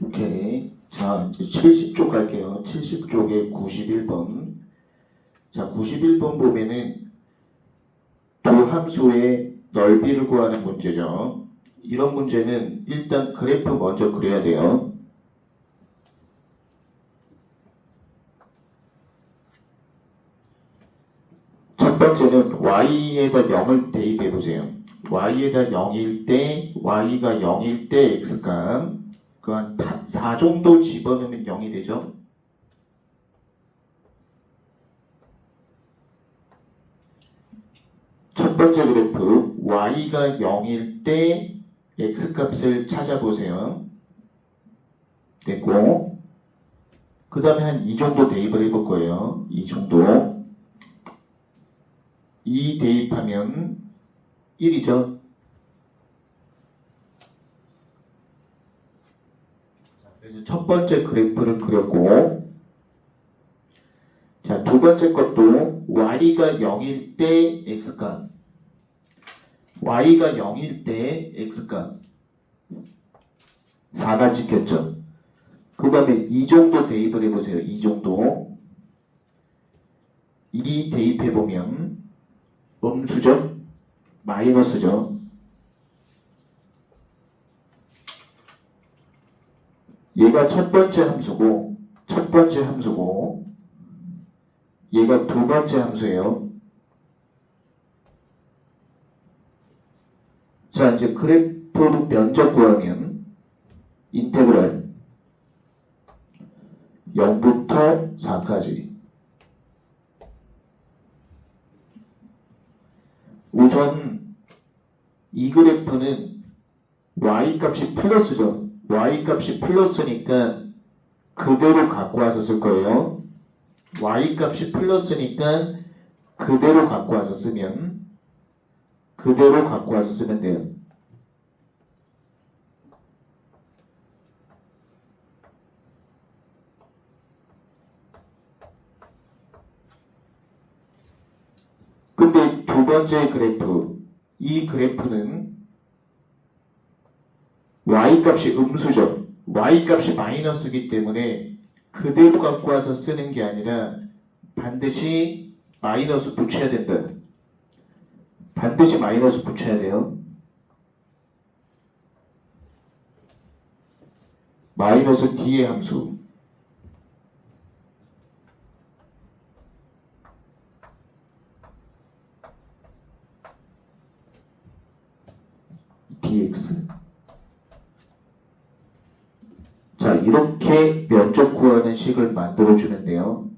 오케이. 자, 이제 70쪽 갈게요. 70쪽에 91번. 자, 91번 보면은 두 함수의 넓이를 구하는 문제죠. 이런 문제는 일단 그래프 먼저 그려야 돼요. 첫 번째는 y에다 0을 대입해 보세요. y에다 0일 때, y가 0일 때 x값, 그 한 4 정도 집어넣으면 0이 되죠. 첫 번째 그래프 y가 0일 때 x값을 찾아보세요. 됐고, 그 다음에 한 2 정도 대입을 해볼 거예요. 2 정도. 2 대입하면 1이죠. 그래서 첫 번째 그래프를 그렸고, 자, 두 번째 것도 y가 0일 때 x값, y가 0일 때 x값 4가 찍혔죠. 그 다음에 2 정도 대입을 해보세요. 2 정도. 2 대입해보면 음수죠? 마이너스죠? 얘가 첫 번째 함수고 얘가 두 번째 함수예요. 자, 이제 그래프 면적 구하면 인테그랄 0부터 4까지. 우선 이 그래프는 y값이 플러스죠. y값이 플러스니까 그대로 갖고 와서 쓸 거예요. y값이 플러스니까 그대로 갖고 와서 쓰면 돼요. 근데 두 번째 그래프, 이 그래프는 y값이 음수죠. y값이 마이너스이기 때문에 그대로 갖고 와서 쓰는 게 아니라 반드시 마이너스 붙여야 된다. 반드시 마이너스 붙여야 돼요. 마이너스 d의 함수. dx. 자, 이렇게 면적 구하는 식을 만들어 주는데요.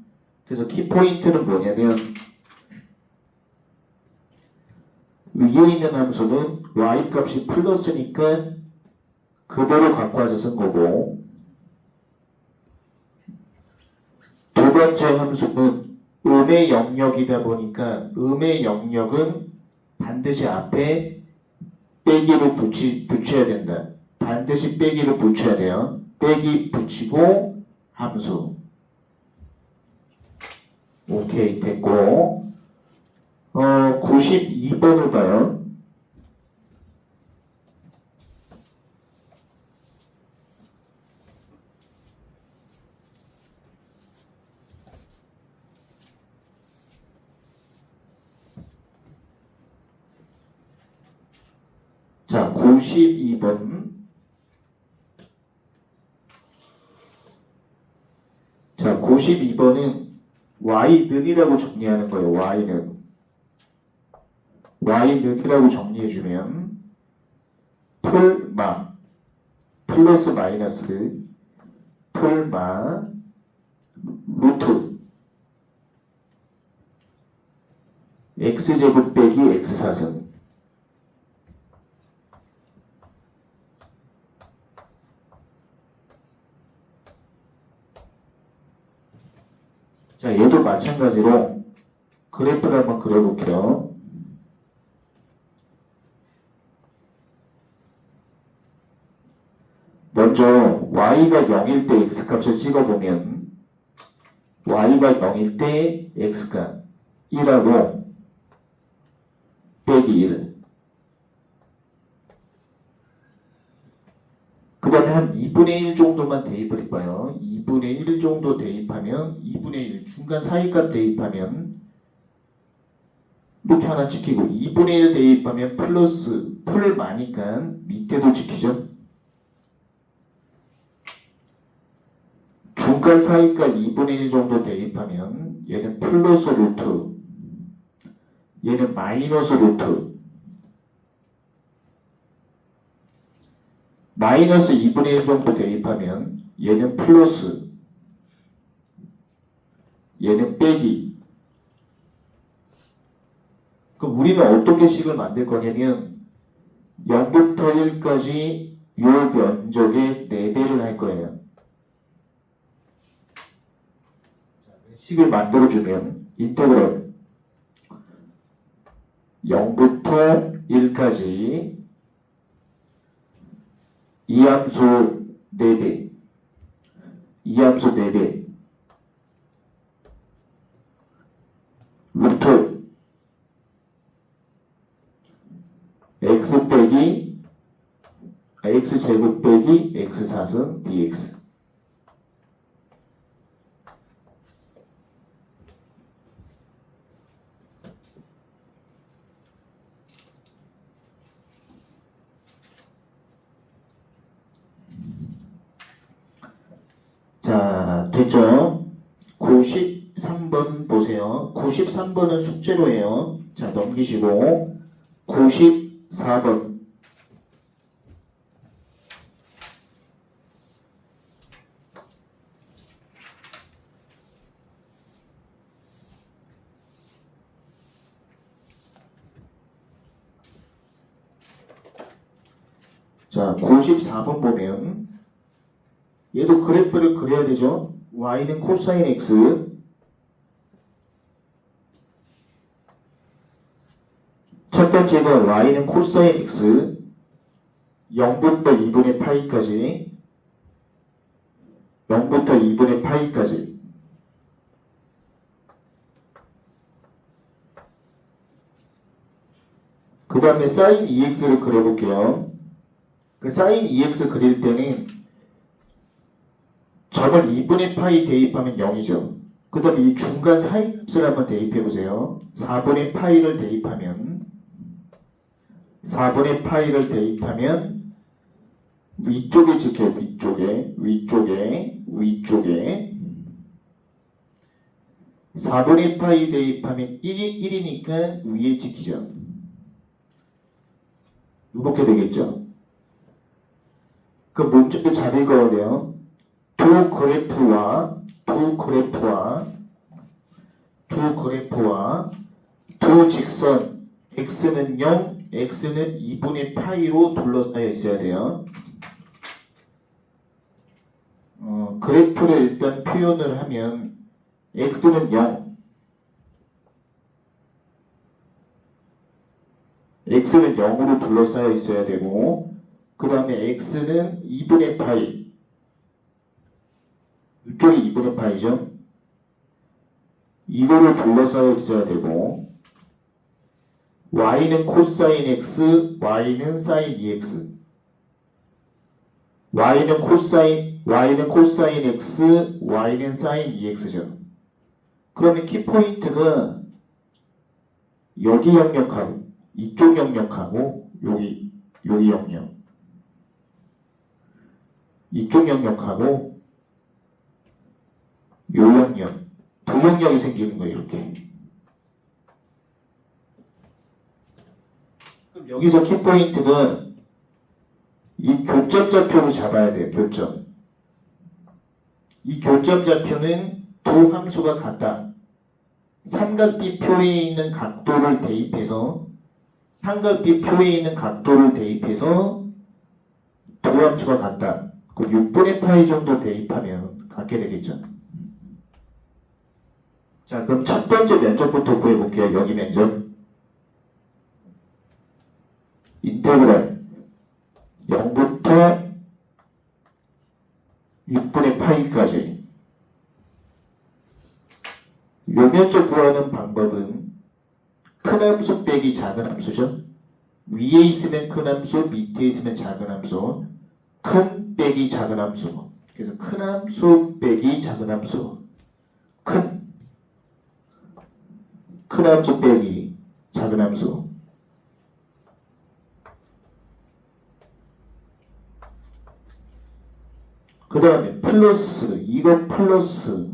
그래서 키포인트는 뭐냐면 위에 있는 함수는 y값이 플러스니까 그대로 갖고 와서 쓴 거고, 두 번째 함수는 음의 영역이다 보니까 음의 영역은 반드시 앞에 빼기를 붙여야 된다. 반드시 빼기를 붙여야 돼요. 빼기 붙이고 함수. 오케이, 됐고. 92번을 봐요. 자, 92번. 자, 92번은 y는이라고 정리하는 거예요. y는이라고 정리해주면 풀마 플러스 마이너스 풀마 루트 x제곱 빼기 x사선. 자, 얘도 마찬가지로 그래프를 한번 그려볼게요. 먼저 y가 0일 때 x값을 찍어보면 y가 0일 때 x값 1하고 빼기 1. 그 다음에 한 2분의 1 정도만 대입을 해봐요. 2분의 1 정도 대입하면 2분의 1 중간 사이값 대입하면 이렇게 하나 지키고 2분의 1 대입하면 플러스 풀 많으니까 밑에도 지키죠. 중간 사이값 2분의 1 정도 대입하면 얘는 플러스 루트, 얘는 마이너스 루트, 마이너스 2분의 1 정도 대입하면 얘는 플러스, 얘는 빼기. 그럼 우리는 어떻게 식을 만들 거냐면 0부터 1까지 요 면적의 4배를 할 거예요. 식을 만들어주면 인테그럴 0부터 1까지 이 함수 4배, 이 함수 4배, 루트 x 빼기 x제곱 빼기 x4승 dx. 자, 됐죠? 93번 보세요. 93번은 숙제로 해요. 자, 넘기시고 94번. 자, 94번 보면 얘도 그래프를 그려야 되죠. y는 코사인 x, 첫 번째가 y는 코사인 x 0부터 2분의 파이까지, 0부터 2분의 파이까지. 그 다음에 사인 2x를 그려볼게요. 그 사인 2x 그릴 때는 점을 2분의 파이 대입하면 0이죠. 그 다음에 이 중간 사이값을 한번 대입해보세요. 4분의 파이를 대입하면 4분의 파이를 대입하면 위쪽에 지켜요. 위쪽에 4분의 파이 대입하면 1이니까 위에 지키죠. 이렇게 되겠죠. 그 문제도 잘 읽어야 돼요. 두 그래프와 두 직선 x는 0, x는 2분의 파이로 둘러싸여 있어야 돼요. 그래프를 일단 표현을 하면 x는 0, x는 0으로 둘러싸여 있어야 되고, 그 다음에 x는 2분의 파이, 이쪽이 2분의 파이죠. 이거를 둘러싸여 있어야 되고, y는 코사인 x, y는 사인 2x, y는 코사인 x, y는 사인 2x죠. 그러면 키포인트가 여기 영역하고 이쪽 영역하고 여기 영역, 이쪽 영역하고 요 영역, 두 영역이 생기는 거예요. 이렇게. 그럼 여기서 키포인트는 이 교점 좌표를 잡아야 돼요. 교점. 이 교점 좌표는 두 함수가 같다. 삼각비 표에 있는 각도를 대입해서 두 함수가 같다. 그 6분의 파이 정도 대입하면 같게 되겠죠. 자, 그럼 첫 번째 면적부터 구해볼게요. 여기 면적. 인테그랄 0부터 6분의 파이까지. 요 면적 구하는 방법은 큰 함수 빼기 작은 함수죠. 위에 있으면 큰 함수, 밑에 있으면 작은 함수. 큰 빼기 작은 함수. 그래서 큰 함수 빼기 작은 함수. 큰 함수 빼기 작은 함수. 그 다음에 플러스, 이거 플러스.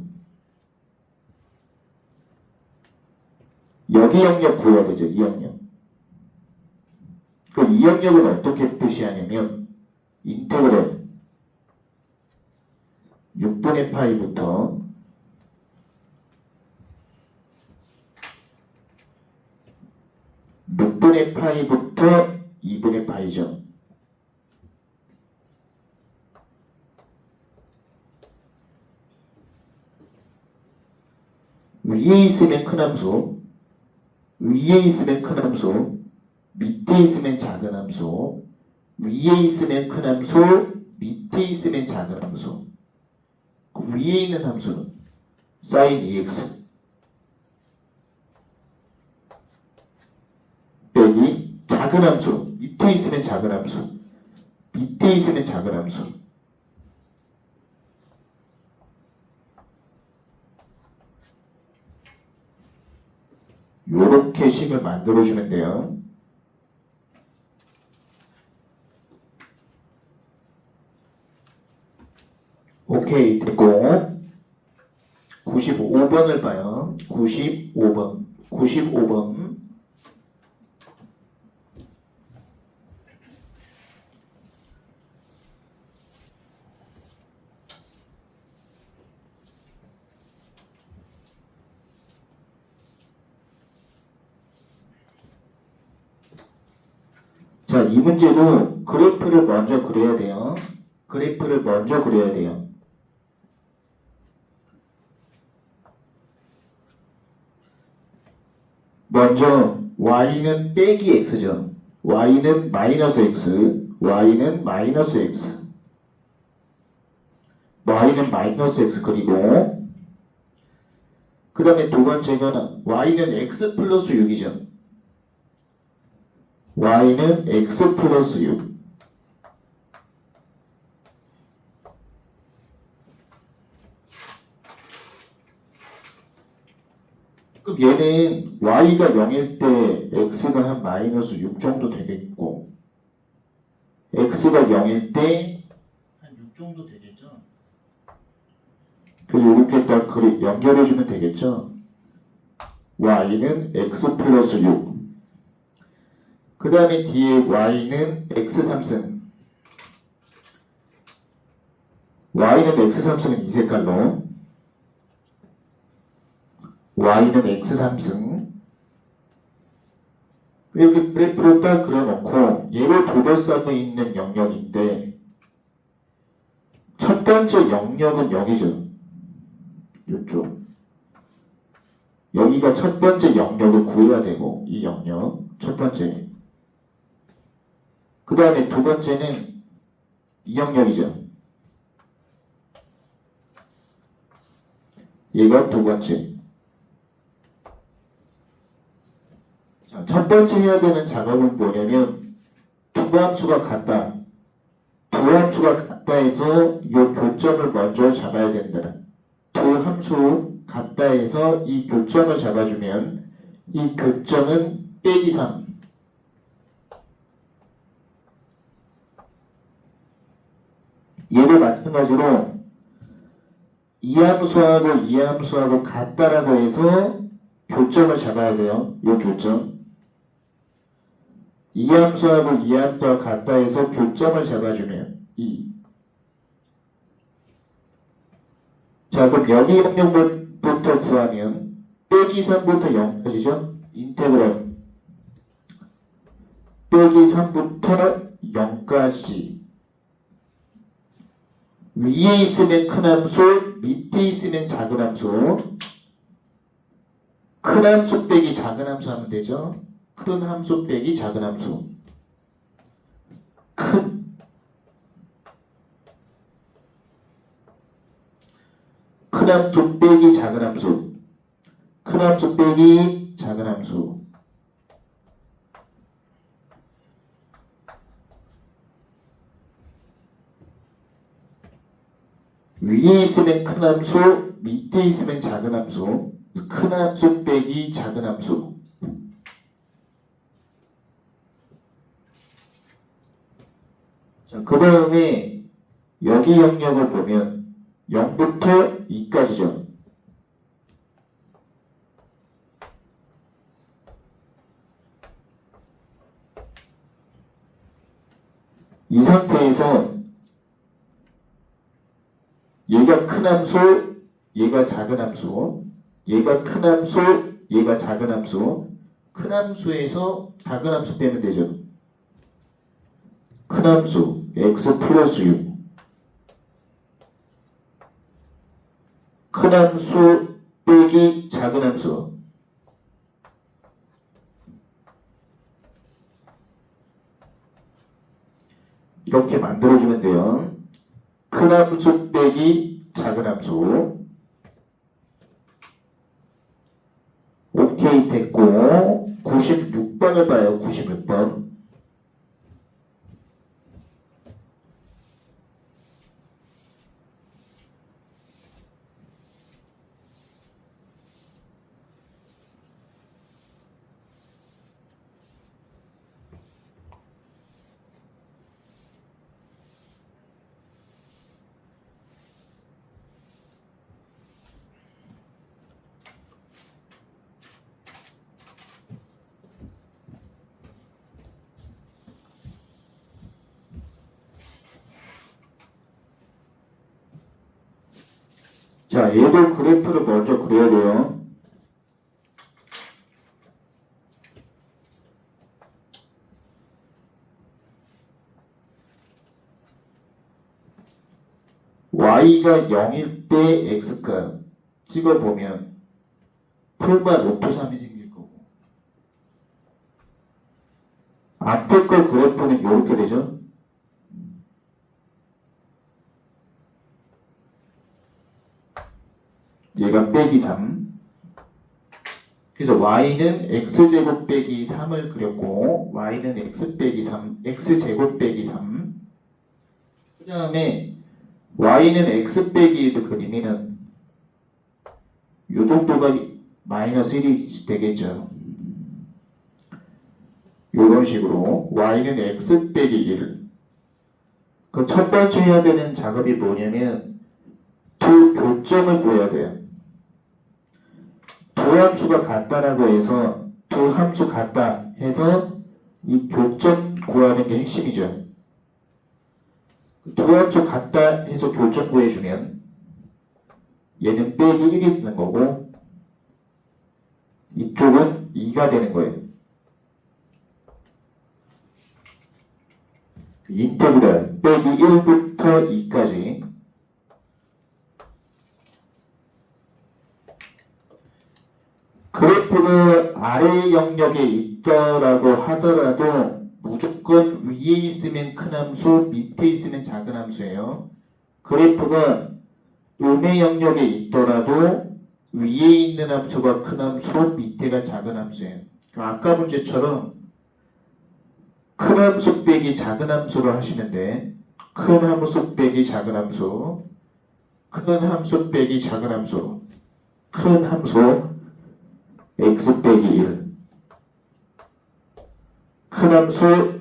여기 영역 구해야 되죠, 이 영역. 그 이 영역은 어떻게 표시하냐면, 인테그럴 6분의 파이부터 6분의 파이부터 2분의 파이죠. 위에 있으면 큰 함수, 위에 있으면 큰 함수, 밑에 있으면 작은 함수, 위에 있으면 큰 함수, 밑에 있으면 작은 함수. 그 위에 있는 함수는 sin EX 빼기 작은 함수, 밑에 있으면 작은 함수, 밑에 있으면 작은 함수. 요렇게 식을 만들어주면 돼요. 오케이, 됐고 95번을 봐요. 95번 자, 이 문제도 그래프를 먼저 그려야 돼요. 그래프를 먼저 그려야 돼요. 먼저 y는 빼기 x죠. y는 마이너스 x, y는 마이너스 x, y는 마이너스 x. 그리고 그 다음에 두 번째가 y는 x 플러스 6이죠. y는 x 플러스 6. 그럼 얘는 y가 0일 때 x가 한 마이너스 6 정도 되겠고, x가 0일 때 한 6 정도 되겠죠. 그래서 이렇게 딱 연결해주면 되겠죠. y는 x 플러스 6. 그 다음에 뒤에 y는 x 3승. y는 x 3승은 이 색깔로, y는 x 3승. 이렇게 그래프를 딱 그려놓고 얘로 둘러싸고 있는 영역인데 첫 번째 영역은 여기죠. 이쪽. 여기가 첫 번째 영역을 구해야 되고, 이 영역 첫 번째. 그 다음에 두 번째는 이 영역이죠. 얘가 두 번째. 자, 첫 번째 해야 되는 작업은 뭐냐면 두 함수가 같다. 두 함수가 같다 해서 이 교점을 먼저 잡아야 된다. 두 함수 같다 해서 이 교점을 잡아주면 이 교점은 빼기 3. 얘도 마찬가지로 이 함수하고 이 함수하고 같다라고 해서 교점을 잡아야 돼요. 이 교점. 이 함수하고 이 함수가 같다 해서 교점을 잡아주면 2. 자, 그럼 여기 영역부터 구하면 빼기 3부터 0까지죠? 인테그럴 빼기 3부터 0까지. 위에 있으면 큰 함수, 밑에 있으면 작은 함수. 큰 함수 빼기 작은 함수 하면 되죠? 큰 함수 빼기 작은 함수. 큰 함수 빼기 작은 함수. 큰 함수 빼기 작은 함수. 위에 있으면 큰 함수, 밑에 있으면 작은 함수. 큰 함수 빼기 작은 함수. 자, 그 다음에 여기 영역을 보면 0부터 2까지죠. 이 상태에서 얘가 큰 함수, 얘가 작은 함수, 얘가 큰 함수, 얘가 작은 함수. 큰 함수에서 작은 함수 빼면 되죠. 큰 함수 x 플러스 6. 큰 함수 빼기 작은 함수. 이렇게 만들어주면 돼요. 큰 함수 빼기 작은 함수. 오케이 됐고 96번을 봐요. 96번. 자, 얘도 그래프를 먼저 그려야 돼요. y가 0일 때 x값 찍어보면 풀마 로또 3이 생길 거고, 앞에 거 그래프는 이렇게 되죠. 얘가 빼기 3. 그래서 y는 x제곱 빼기 3을 그렸고, y는 x 빼기 3, x제곱 빼기 3. 그 다음에 y는 x 빼기 1을 그리면 요 정도가 마이너스 1이 되겠죠. 요런 식으로 y는 x 빼기 1. 그 첫 번째 해야 되는 작업이 뭐냐면 두 교점을 구해야 돼요. 두 함수가 같다라고 해서 두 함수 같다 해서 이 교점 구하는 게 핵심이죠. 두 함수 같다 해서 교점 구해주면 얘는 빼기 1이 되는 거고 이쪽은 2가 되는 거예요. 인테그랄 빼기 1부터 2까지. 그래프가 아래 영역에 있더라고 하더라도 무조건 위에 있으면 큰 함수, 밑에 있으면 작은 함수예요. 그래프가 음의 영역에 있더라도 위에 있는 함수가 큰 함수, 밑에가 작은 함수예요. 아까 문제처럼 큰 함수 빼기 작은 함수로 하시면 돼. 큰 함수 빼기 작은 함수, 큰 함수 빼기 작은 함수, 큰 함수 x 빼기 1, 큰 함수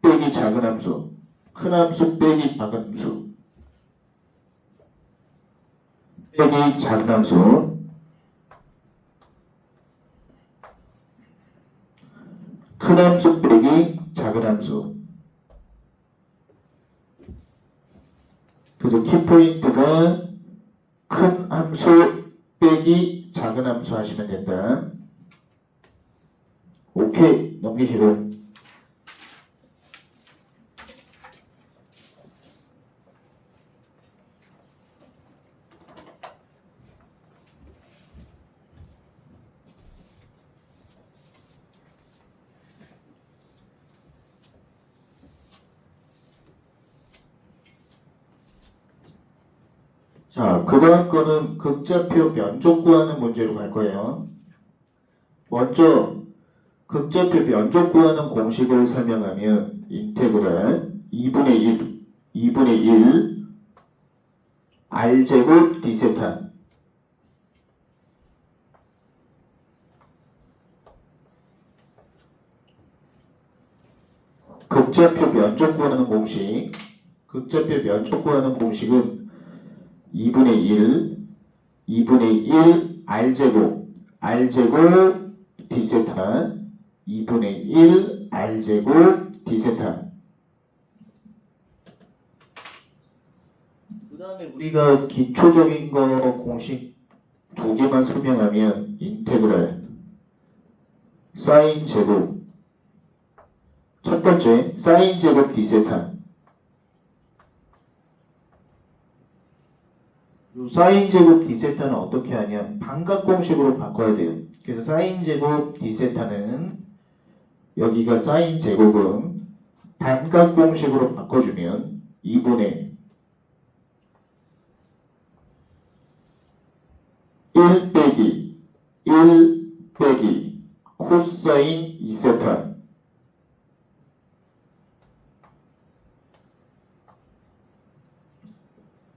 빼기 작은 함수, 큰 함수 빼기 작은 함수, 빼기 작은 함수, 큰 함수 빼기 작은 함수. 그래서 키포인트가 큰 함수 빼기 작은 함수 하시면 된다. 오케이, 넘기시고. 자, 그 다음 거는 극좌표 면적 구하는 문제로 갈 거예요. 먼저 극좌표 면적 구하는 공식을 설명하면 인테그랄 2분의 1 R제곱 D세타. 극좌표 면적 구하는 공식. 극좌표 면적 구하는 공식은 2분의 1 R제곱 D세타 2분의 1 R제곱 D세타. 그 다음에 우리가 기초적인 거 공식 두 개만 설명하면 인테그랄 사인 제곱 첫 번째 사인 제곱 D세타. 요 사인 제곱 D세타는 어떻게 하냐? 반각 공식으로 바꿔야 돼요. 그래서 사인 제곱 D세타는 여기가 사인 제곱은 반각 공식으로 바꿔주면 2분의 1 빼기 코사인 2세타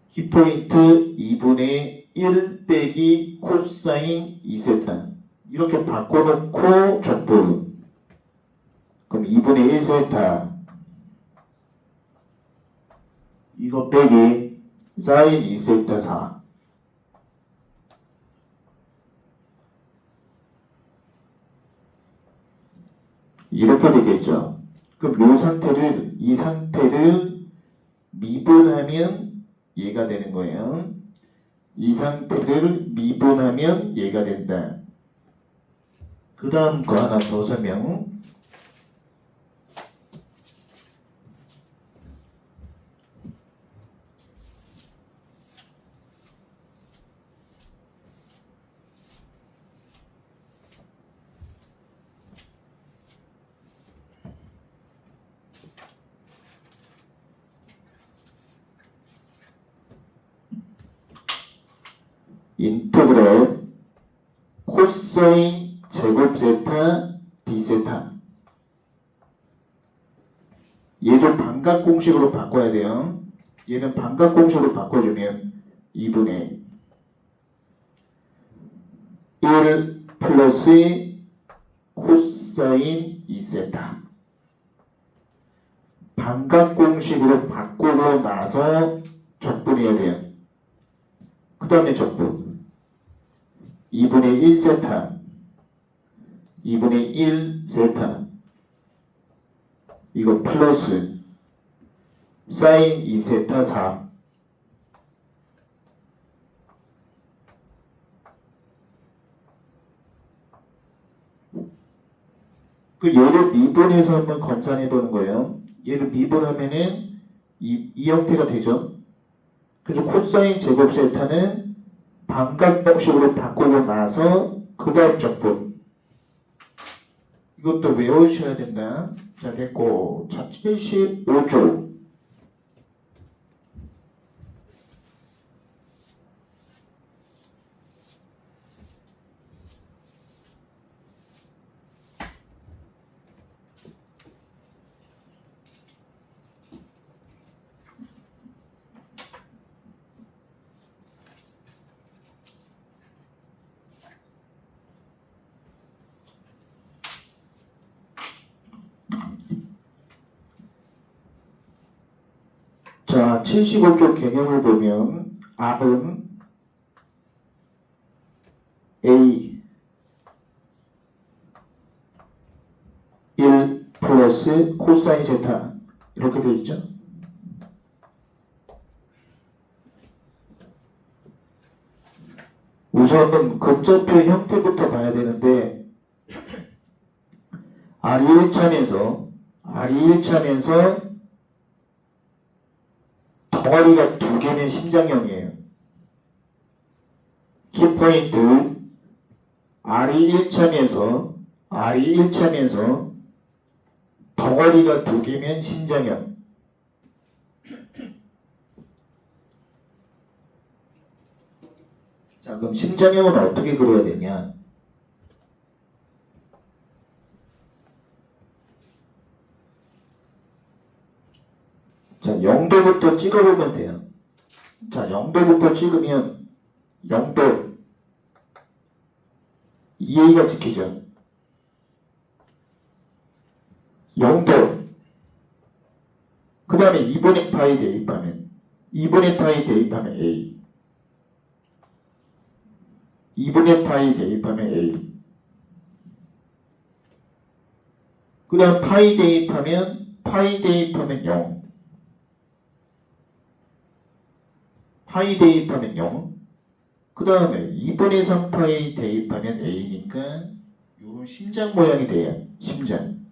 키포인트 2분의 1 빼기 코사인 2세타 이렇게 바꿔놓고 적분 그럼 2분의 1세타 이거 빼기 사인 2세타 4 이렇게 되겠죠. 그럼 이 상태를 미분하면 얘가 되는 거예요. 이 상태를 미분하면 얘가 된다. 그 다음 거 하나 더 설명. 인테그랄 코사인 제곱 세타 D세타 얘도 반각 공식으로 바꿔야 돼요. 얘는 반각 공식으로 바꿔주면 2분의 1 플러스 코사인 2세타 반각 공식으로 바꾸고 나서 적분해야 돼요. 그 다음에 적분 2분의 1세타 2분의 1세타 이거 플러스 사인 2세타 4 그 얘를 미분해서 한번 검산해 보는 거예요. 얘를 미분하면은 이 형태가 되죠. 그래서 코사인 제곱 세타는 반각 공식으로 바꾸고 나서 그 다음 적분 이것도 외워주셔야 된다. 자 됐고 자 75조 자, 75쪽 개념을 보면 R은 A 1 플러스 코사인 세타 이렇게 되어 있죠. 우선은 극좌표 형태부터 봐야 되는데 R이 1차면서 덩어리가 두 개는 심장형이에요. 키포인트 R이 1차면서 덩어리가 두 개면 심장형. 자, 그럼 심장형은 어떻게 그려야 되냐? 자, 0도부터 찍어보면 돼요. 자, 0도부터 찍으면 0도 2a가 찍히죠. 0도 그 다음에 2분의 파이 대입하면 2분의 파이 대입하면 a 2분의 파이 대입하면 a 그 다음 파이 대입하면 0 파이 대입하면 0 그 다음에 2분의 3파이 대입하면 a니까 요런 심장 모양이 돼요. 심장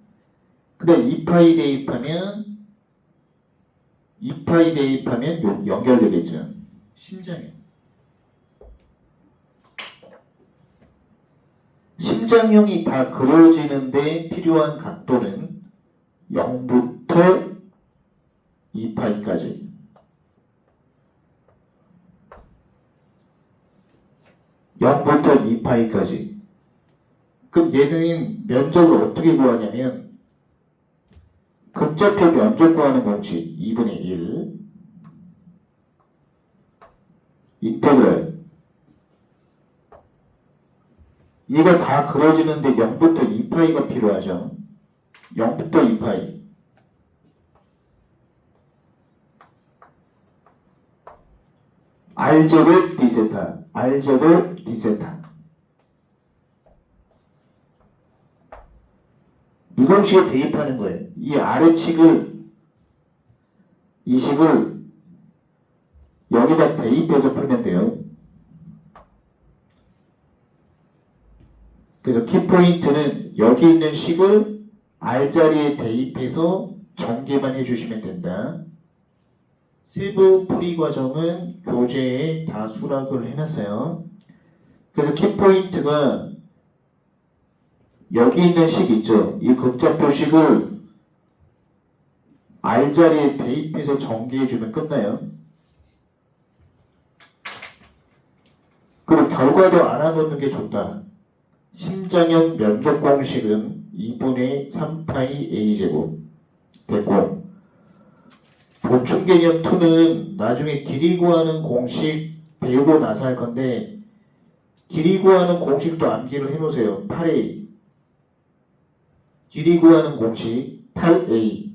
그 다음 2파이 대입하면 연결되겠죠. 심장이요. 심장형이 다 그려지는데 필요한 각도는 0부터 2파이까지 0부터 2파이까지 그럼 얘는 면적을 어떻게 구하냐면 극좌표 면적 구하는 공식 2분의 1 인테그랄 얘가 다 그려지는데 0부터 2파이가 필요하죠. 0부터 2파이 R제곱 D세타 R제곱 D세타 이 공식에 대입하는 거예요. 이 아래측을 이 식을 여기다 대입해서 풀면 돼요. 그래서 키포인트는 여기 있는 식을 R자리에 대입해서 전개만 해주시면 된다. 세부 풀이 과정은 교재에 다 수락을 해놨어요. 그래서 키포인트가 여기 있는 식 있죠. 이 극좌표식을 R자리에 대입해서 전개해주면 끝나요. 그리고 결과도 알아놓는 게 좋다. 심장형 면적 공식은 2분의 3파이 a제곱 됐고 보충 개념 2는 나중에 길이 구하는 공식 배우고 나서 할 건데 길이 구하는 공식도 암기를 해놓으세요. 8a 길이 구하는 공식 8a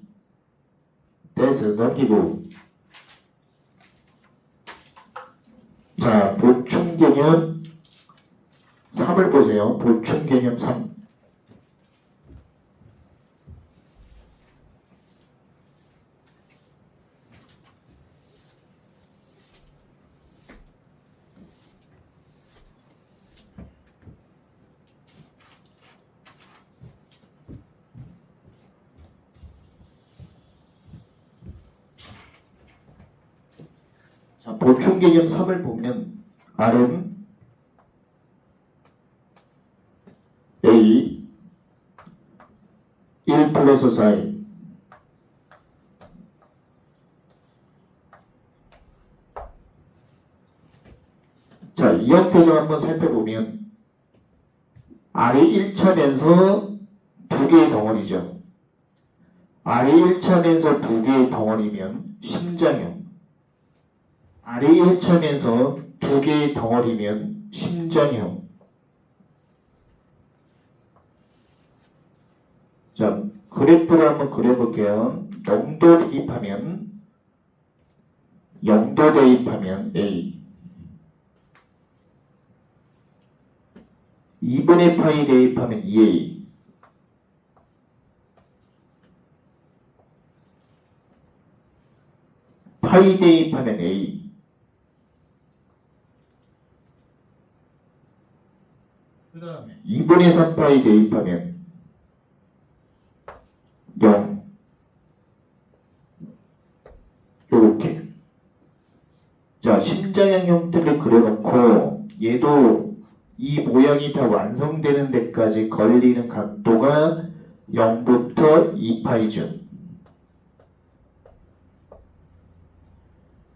됐어. 넘기고 자 보충 개념 3을 보세요. 보충 개념 3 자, 보충 개념 3을 보면 R은 A 1 플러스 4A 자, 이 형태를 한번 살펴보면 R이 1차면서 두 개의 덩어리죠. R이 1차면서 두 개의 덩어리면 심장형 R이 1차면서 두 개의 덩어리면 심장형 자, 그래프를 한번 그려볼게요. 0도 대입하면 A 2분의 파이 대입하면 2A 파이 대입하면 A 그 다음에 2분의 3파이 대입하면 0 요렇게 자 심장형 형태를 그려놓고 얘도 이 모양이 다 완성되는 데까지 걸리는 각도가 0부터 2파이죠.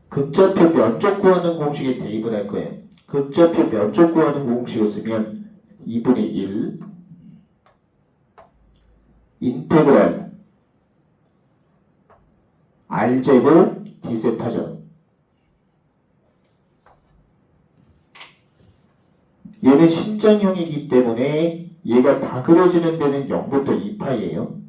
극좌표 면적 구하는 공식에 대입을 할 거예요. 극좌표 면적 구하는 공식을 쓰면 2분의 1 인테그랄 R제곱 D세타죠. 얘는 심장형이기 때문에 얘가 다 그려지는 데는 0부터 2파이예요.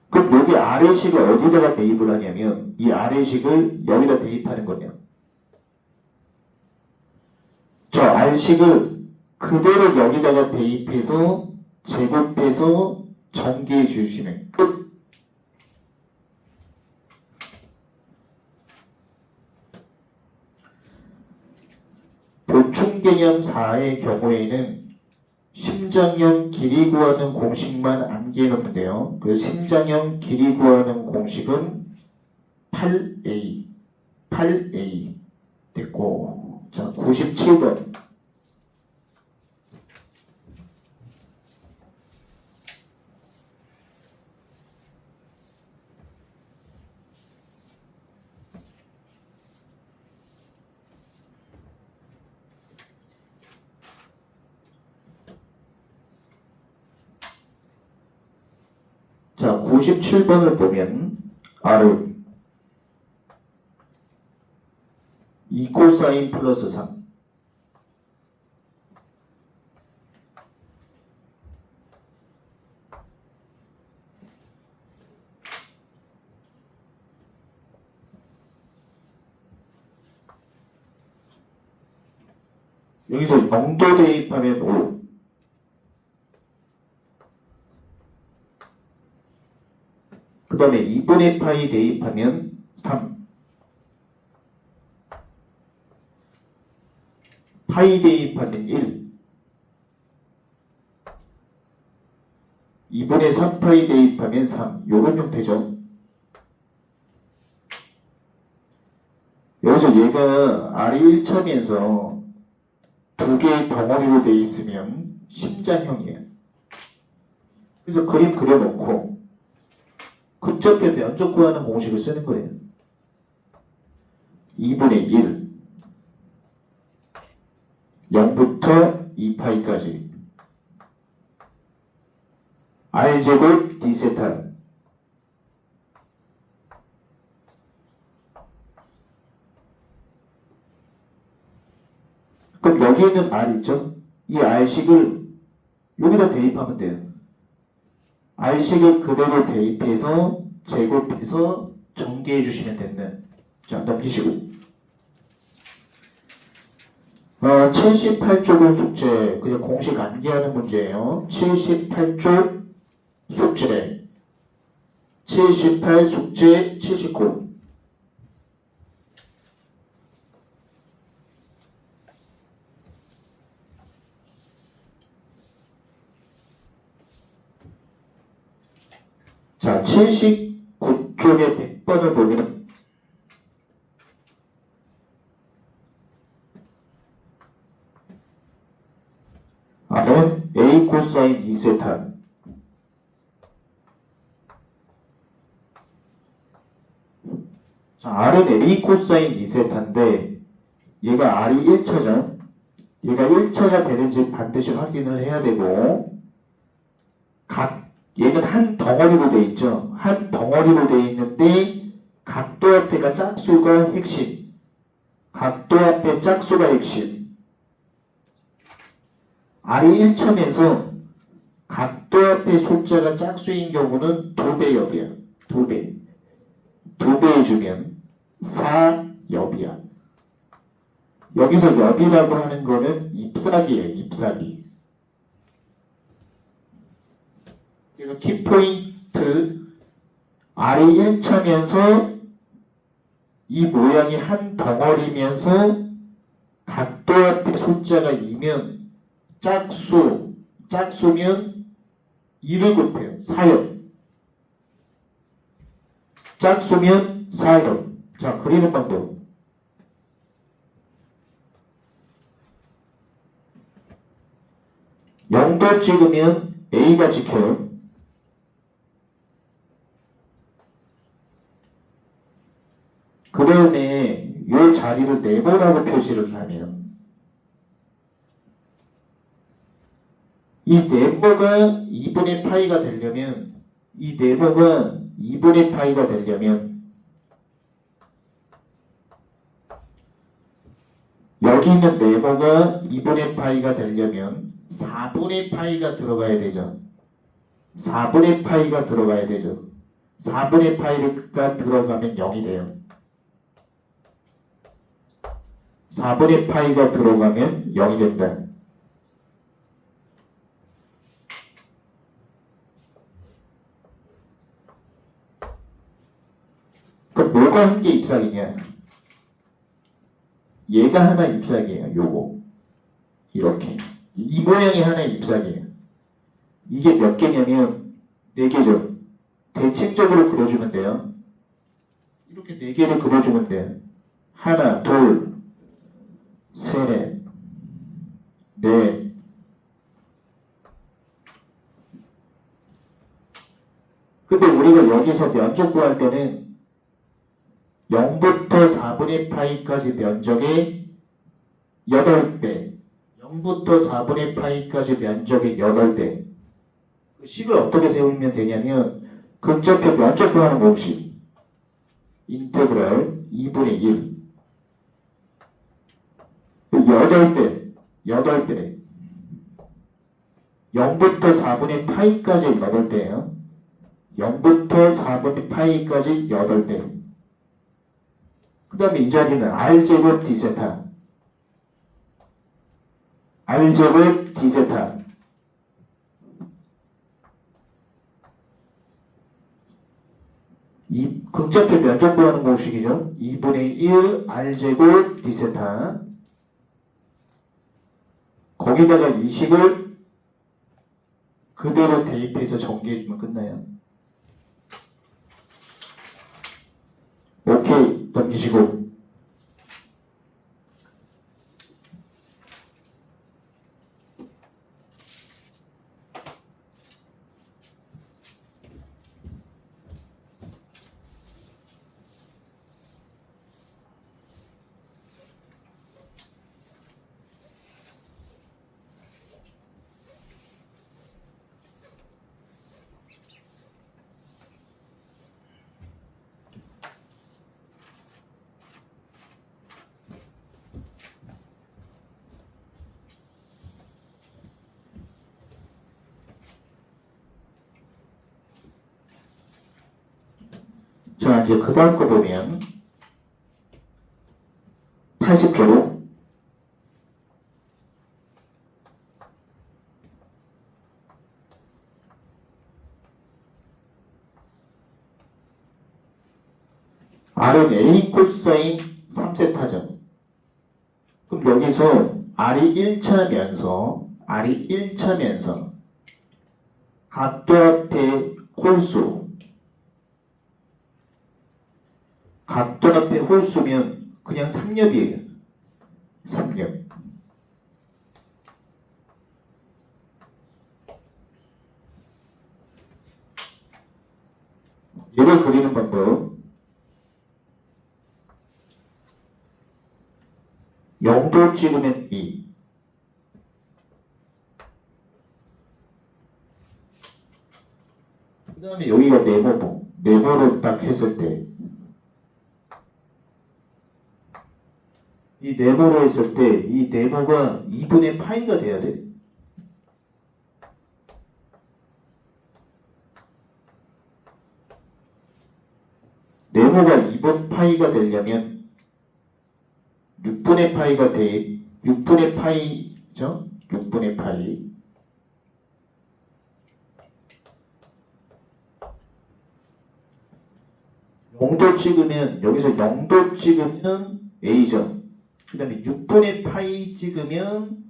그럼 여기 아래식을 어디다가 대입을 하냐면 이 아래식을 여기다 대입하는 거네요. 저 R식을 그대로 여기다가 대입해서 제곱해서 전개해 주시면 끝. 보충개념 4의 경우에는 심장형 길이 구하는 공식만 암기해 놓으면 돼요. 그래서 심장형 길이 구하는 공식은 8A 됐고, 자 97번. 자 97번을 보면 R은 2코사인 플러스 3 여기서 0도 대입하면 5 그 다음에 2분의 파이 대입하면 3 파이 대입하면 1 2분의 3파이 대입하면 3 요런 형태죠. 여기서 얘가 R이 1차면서 두 개의 덩어리로 되어 있으면 심장형이에요. 그래서 그림 그려놓고 극적표 면적 구하는 공식을 쓰는 거예요. 2분의 1 0부터 2파이까지 R제곱 D세타 그럼 여기 있는 R 있죠? 이 R식을 여기다 대입하면 돼요. R식을 그대로 대입해서 제곱해서 전개해 주시면 된다. 자 넘기시고 78쪽은 숙제 그냥 공식 암기하는 문제예요. 78쪽 숙제 78 숙제 79 자, 79쪽의 100번을 보면 R은 A 코사인 2세타 자, R은 A 코사인 2세타인데 얘가 R이 1차죠. 얘가 1차가 되는지 반드시 확인을 해야 되고 얘는 한 덩어리로 되어 있죠. 한 덩어리로 되어 있는데 각도 앞에가 짝수가 핵심. 각도 앞에 짝수가 핵심. R이 1차면서 각도 앞에 숫자가 짝수인 경우는 2배 엽이야. 2배. 2배 해주면 4엽이야. 여기서 엽이라고 하는 거는 잎사귀예요. 잎사귀. 그래서 키포인트 R이 1차면서 이 모양이 한 덩어리면서 각도 앞에 숫자가 2면 짝수면 2를 곱해요. 4엽. 짝수면 4엽. 자, 그리는 방법. 영도 찍으면 A가 찍혀요. 그 다음에 이 자리를 네모라고 표시를 하면 이 네모가 2분의 파이가 되려면 이 네모가 2분의 파이가 되려면 여기 있는 네모가 2분의 파이가 되려면 4분의 파이가 들어가야 되죠. 4분의 파이가 들어가야 되죠. 4분의 파이가 들어가면 0이 돼요. 4분의 파이가 들어가면 0이 된다. 그럼 뭐가 한 개 잎사귀냐? 얘가 하나 잎사귀예요. 요거 이렇게 이 모양이 하나 잎사귀예요. 이게 몇 개냐면 4개죠. 대칭적으로 그려주면 돼요. 이렇게 4개를 그려주면 돼요. 하나, 둘, 셋, 넷. 근데 우리가 여기서 면적 구할 때는 0부터 4분의 파이까지 면적의 8배, 0부터 4분의 파이까지 면적의 8배. 그 식을 어떻게 세우면 되냐면 극좌표 면적 구하는 공식. 인테그랄 2분의 1. 8배, 8배. 0부터 4분의 파이까지 8배예요. 0부터 4분의 파이까지 8배. 그 다음에 이 자리는 R제곱 D세타. R제곱 D세타. 이 극좌표 면적 구하는 공식이죠. 2분의 1 R제곱 D세타. 거기다가 이 식을 그대로 대입해서 전개해주면 끝나요. 오케이, 넘기시고. 자, 이제 그 다음 거 보면 80조로 R은 A 코사인 3세타죠. 그럼 여기서 R이 1차면서 각도 앞에 홀수, 각도 앞에 홀수면 그냥 3엽이에요. 3엽. 이걸 그리는 방법. 0도 찍으면 2. 그 다음에 여기가 네모로 딱 했을 때, 이 네모로 했을 때, 이 네모가 2분의 파이가 돼야 돼. 네모가 2분 파이가 되려면 6분의 파이가 돼. 6분의 파이죠? 6분의 파이. 영도 찍으면, 여기서 0도 찍으면 A죠. 그 다음에 6분의 파이 찍으면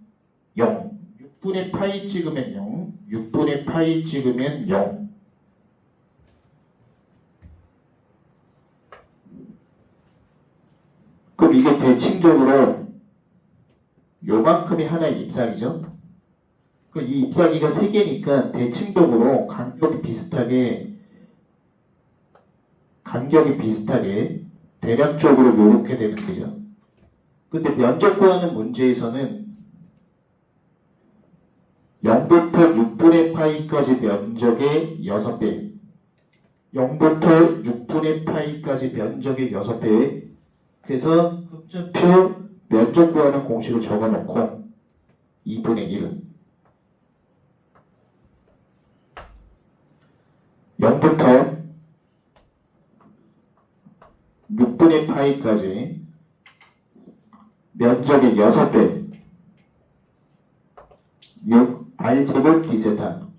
0. 6분의 파이 찍으면 0. 6분의 파이 찍으면 0. 그럼 이게 대칭적으로 요만큼이 하나의 잎사귀죠. 그럼 이 잎사귀가 3개니까 대칭적으로 간격이 비슷하게 대략적으로 이렇게 되면 되죠. 근데 면적 구하는 문제에서는 0부터 6분의 파이까지 면적의 6배, 0부터 6분의 파이까지 면적의 6배. 그래서 극좌표 면적 구하는 공식을 적어놓고 2분의 1 0부터 6분의 파이까지 면적의 6배 6 R제곱 D세타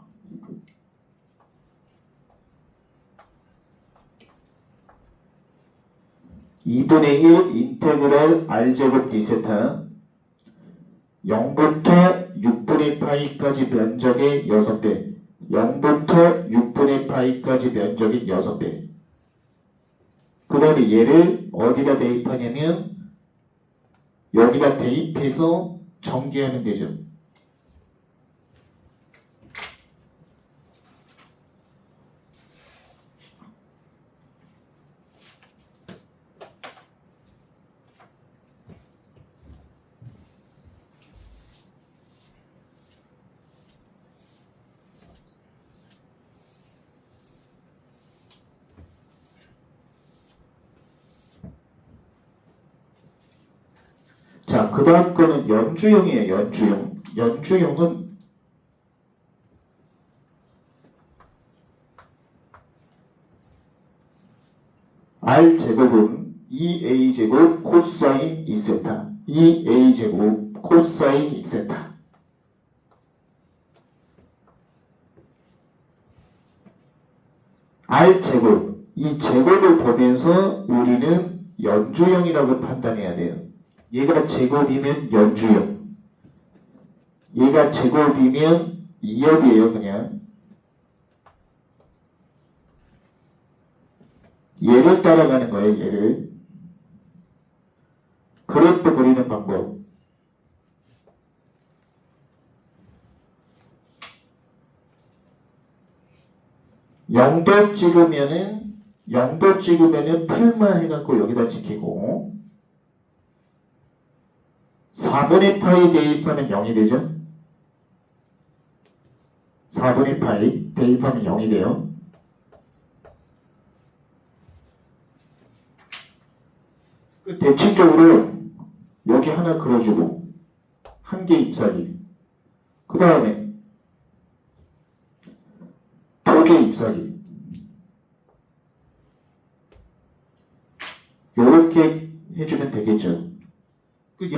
2분의 1 인테그럴 R제곱 D세타 0부터 6분의 파이까지 면적의 6배 0부터 6분의 파이까지 면적의 6배 그 다음에 얘를 어디다 대입하냐면 여기다 대입해서 전개하면 되죠. 자, 그 다음 거는 연주형이에요. 연주형. 연주형은 R제곱은 2A제곱 코사인 2세타 2A제곱 코사인 2세타 R제곱 이 제곱을 보면서 우리는 연주형이라고 판단해야 돼요. 얘가 제곱이면 연주형 얘가 제곱이면 2역이에요. 그냥 얘를 따라가는 거예요. 얘를 그래프 그리는 방법 0도 찍으면은 풀마 해갖고 여기다 찍히고 4분의 파이 대입하면 0이 되죠? 4분의 파이 대입하면 0이 돼요. 그 대칭적으로 여기 하나 그려주고 한 개 잎사귀 그 다음에 두 개 잎사귀 요렇게 해주면 되겠죠.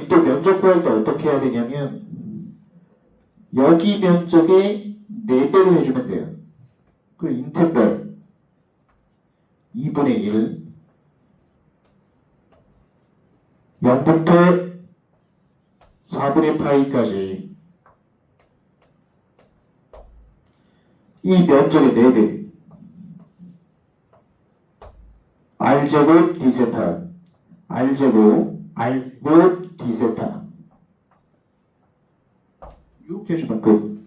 또 면적 구할 때 어떻게 해야 되냐면 여기 면적의 4배를 해주면 돼요. 그 인테그럴 2분의 1 0부터 4분의 파이까지 이 면적의 4배 R제곱 D세타 R제곱 D세타 이렇게 해주면 끝.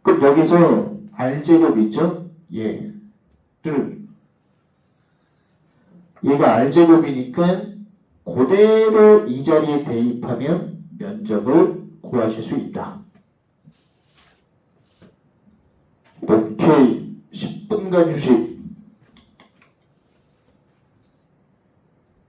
그럼 여기서 R제곱 있죠? 얘가 R제곱이니까 그대로 이 자리에 대입하면 면적을 구하실 수 있다. 오케이. 10분간 휴식.